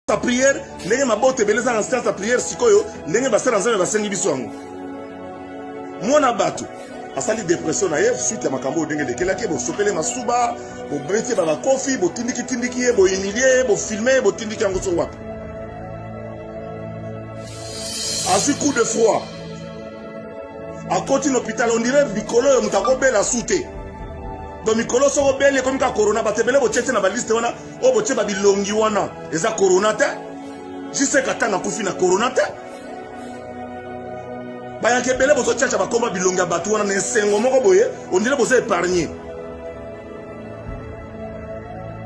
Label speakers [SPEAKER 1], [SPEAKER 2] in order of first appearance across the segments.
[SPEAKER 1] sa prière, ndenge mabote beleza en séance à prière sikoyo, ndenge basala nzambe basengi biso yango. Mwana bato asali dépression na ye suite ya makambo ndenge lekelaki bo sopele masuba, bo beti ba kofi, bo tindiki ye, bo humilier, bo filmer, bo tindiki yango so wapi. Azu coup de froid. A côté l'hôpital on dirait Mikolo yo mutako bela soute. Donc Mikolo so bele comme ka corona batebele bo tchete na ba liste wana, o bo tche ba bilongi wana, eza corona te. Juste katanga kufi na corona te. Bayake bele bo so tchacha ba komba bilongi batu wana na sengo moko boye, on dirait bo se épargner.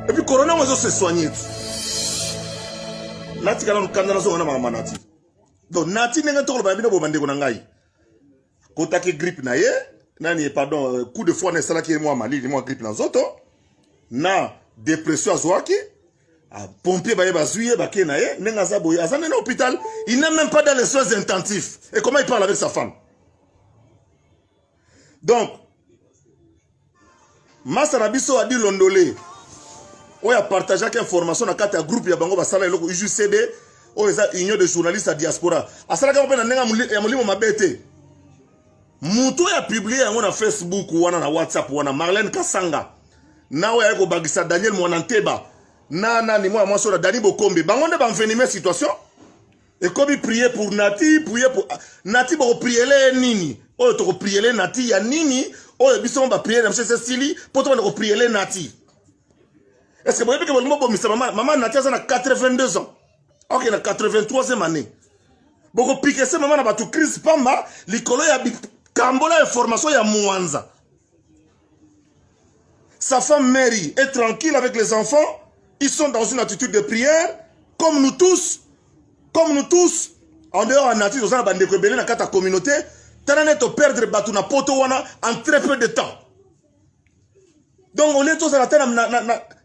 [SPEAKER 1] Et puis corona on se soigner. Nati kala nkanda na so wana mama nati. Donc nati nenga tokolo ba bino bo bande ko na ngai. Kotaki grippe na ye, nani pardon, coup de foie na sala ki moi mali, moi grippe na zoto. Na dépression azwaki, a pompier ba ye bazuye ba ke na ye, nenga za boye, azana na hôpital, il n'est même pas dans les soins intensifs. Et comment il parle avec sa femme? Donc Masarabiso a dit Londolé. On a partagé quelques informations dans quatre groupes ya bango ba sala eloko UJCD, o eza union de journalistes à diaspora. Asala ka pena nenga mulimo mabete. Muto ya publié yango na Facebook wana na WhatsApp wana Marlène Kasanga. Na wa yako bagisa Daniel Mwananteba. Na ni moi so na Dani Bokombe. Bango nde banvenime situation. Et comme prier pour Nati, prier pour Nati ba prier le nini. O to prier le Nati ya nini? O biso ba prier na M. Cecily, pour to ba prier le Nati. Est-ce que vous voyez que maman Nati a 82 ans. OK, na 83e année. Boko piquer ce maman na batu crise pamba, likolo ya Kambola information ya Mwanza. Sa femme Mary est tranquille avec les enfants. Ils sont dans une attitude de prière. Comme nous tous. En dehors, en nature, dans la bande de Belé, dans la communauté. T'as to perdre batu na poto wana en très peu de temps. Donc on est tous à la terre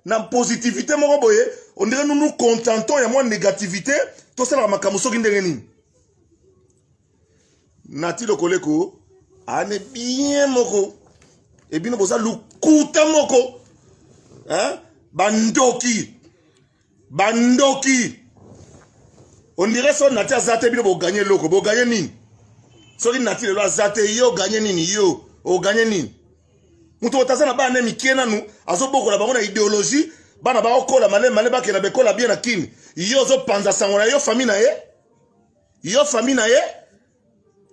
[SPEAKER 1] na positivité. On dirait nous nous contentons. Il y a moins de négativité. Tout ça, la makamuso qui n'est Nati le koleko. Ane bien moko. Et bien boza lukuta moko. Hein? Bandoki. On dirait son Nati a zate bien pour gagner loko. Pour gagner nini? Sori Nati le a zate yo gagner nini yo. O gagner nini? Muto otaza na ba nemi kiena nu. Azo boko la bango na idéologie. Bana ba okola male ba kena bekola bien na kini. Yo zo panza sangona yo famille na ye. Yo famille na ye.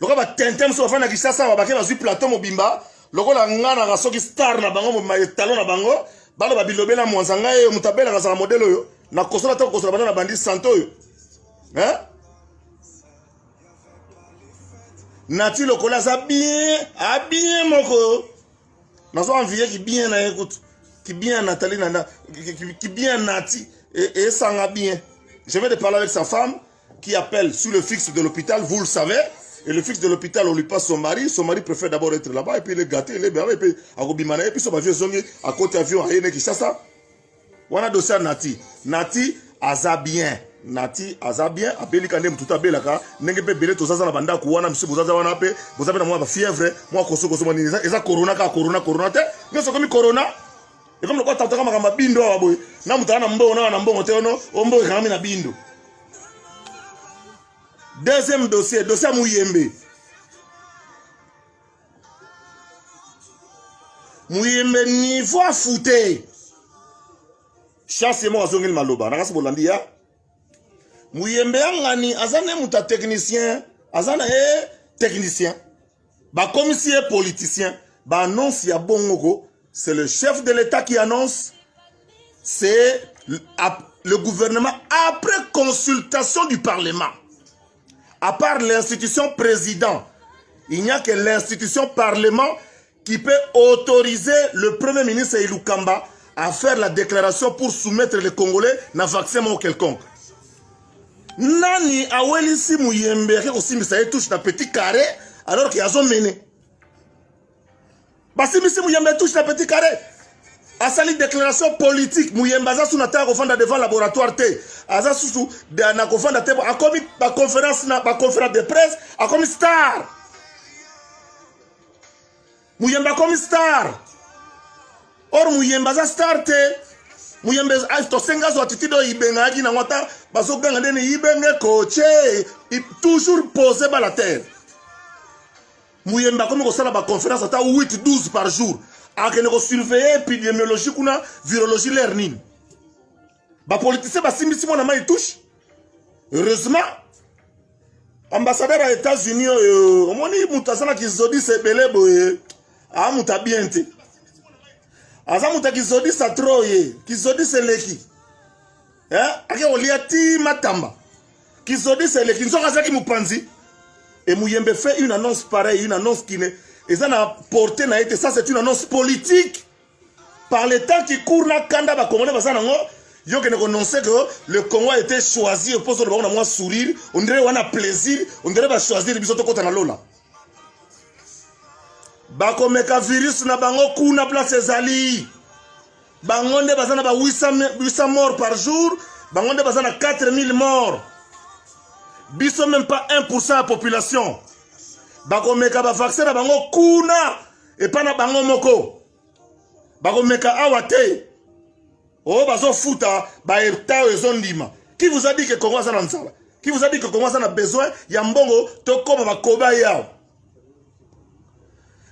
[SPEAKER 1] Loko ba tentem so fana kisasa ba bakela zu plateau mobimba loko la ngana ga soki star na bango ma talon na bango balo ba bilobela mwanzanga ye mutabela ga sa modelo yo na kosola to kosola bana na bandi santo yo hein Nati lokola za bien moko nazo envier ki bien na écoute ki bien Nathalie na ki bien Nati et sanga bien. Je vais de parler avec sa femme qui appelle sur le fixe de l'hôpital, vous le savez. Et le fixe de l'hôpital, on lui passe son mari préfère d'abord être là-bas, et puis il est gâté, il est bien, et puis et puis son avion zongi, à côté avion, à Yéné Kishasa. On a dossier Nati. Nati, aza bien. Nati, aza bien, a beli kandem tout à belaka, n'enge pe belé tout ça, la banda, kouana, monsieur, vous avez un peu, vous avez moi, fièvre, moi, koso, et ça, corona, te, mais c'est comme corona. Et comme le quoi, t'as ma bindo, aboy, n'a moutana, mbo, ombo, na bindo. Deuxième dossier Mouyembe. Mouyembe niveau à fouté. Chasse-moi à Zongil Maloba. N'a pas bolandi ya. Mouyembe angani azane muta technicien, azana technicien. Ba commissaire politicien, ba annonce ya bongoko, c'est le chef de l'État qui annonce. C'est le gouvernement après consultation du Parlement. À part l'institution président, il n'y a que l'institution parlement qui peut autoriser le premier ministre Ilukamba à faire la déclaration pour soumettre les Congolais à un vaccin ou quelconque. Nani aweli si Mouyembe qui aussi misaye touche na petit carré alors qu'il y a zone mené. Basi si Mouyembe touche na petit carré. A sali déclaration politique Mouyembe aza sous na terre ofanda devant laboratoire té aza sous na kofanda té a commis ba conférence de presse a commis star Mouyembe a commis star or Mouyembe aza star té Muyembe to senga zo attitude ibenga ki na ngota bazo ganga ndene ibenge coaché toujours posé ba la terre. Muyemba comme ko sala ba conférence ata 8-12 par jour. Akene ko surveiller épidémiologie kuna virologie learning. Ba politicien ba simbisi mona mai touche. Heureusement ambassadeur aux États-Unis omoni mutasana ki zodi se belé boye a muta biente. Aza muta ki zodi sa troye ki zodi se leki. Ake oliati matamba. Ki zodi se leki nzoka zaki mupanzi. Et Muyembe fait une annonce pareille, une annonce qui n'est... Et ça n'a porté, n'a été... Ça, c'est une annonce politique. Par les temps qui courent, là, Kanda va commander, parce que yo qui annonçait que le Congo a été choisi, on pose le bon à sourire, on dirait qu'on a plaisir, on dirait qu'on va choisir les bisous de côté dans l'eau, là. Bakomeka virus na bango kuna place ezali. Bangonde bazana ba 800 morts par jour, bangonde bazana 4000 morts. Biso même pas 1% de la population. Bakomeka ba vaccin na bango kuna et pas na bango moko. Bakomeka awate. Oh bazo futa ba eta ezondima. Qui vous a dit que Congo ça na nzala? Qui vous a dit que Congo ça na besoin ya mbongo to koma ba koba yao?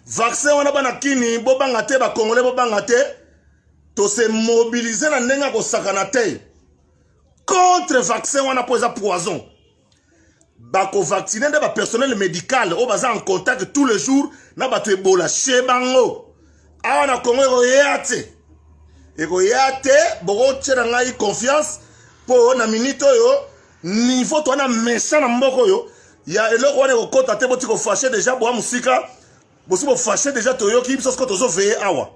[SPEAKER 1] Vaccin wana bana kini bo banga te ba congolais bo banga te to se mobiliser na ndenga ko sakana te. Contre vaccin wana poza poison. Bako vacciner de ba personnel médical au baza en contact tous les jours na ba te bola chez bango awa na Congo eko yate boko tshera ngai confiance po na minute yo niveau to na méchant na mboko yo ya eloko wana ko kota te boti ko fâcher déjà bo musika bosi bo fâcher déjà to yo ki biso ko tozo veiller awa.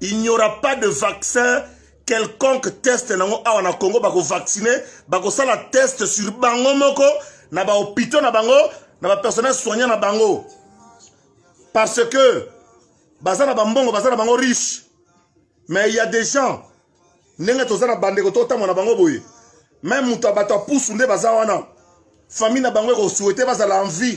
[SPEAKER 1] Il n'y aura pas de vaccin quelconque test nango awa na Congo bako vacciner bako sala test sur bango moko na ba hôpital na bango na ba personnel soignant na bango parce que bazana bambongo bazana bango riche mais il y a des gens nenga tozana bandeko to tamo na bango boye même muta bato pousse nde bazawana famille na bango ko souhaiter bazala en vie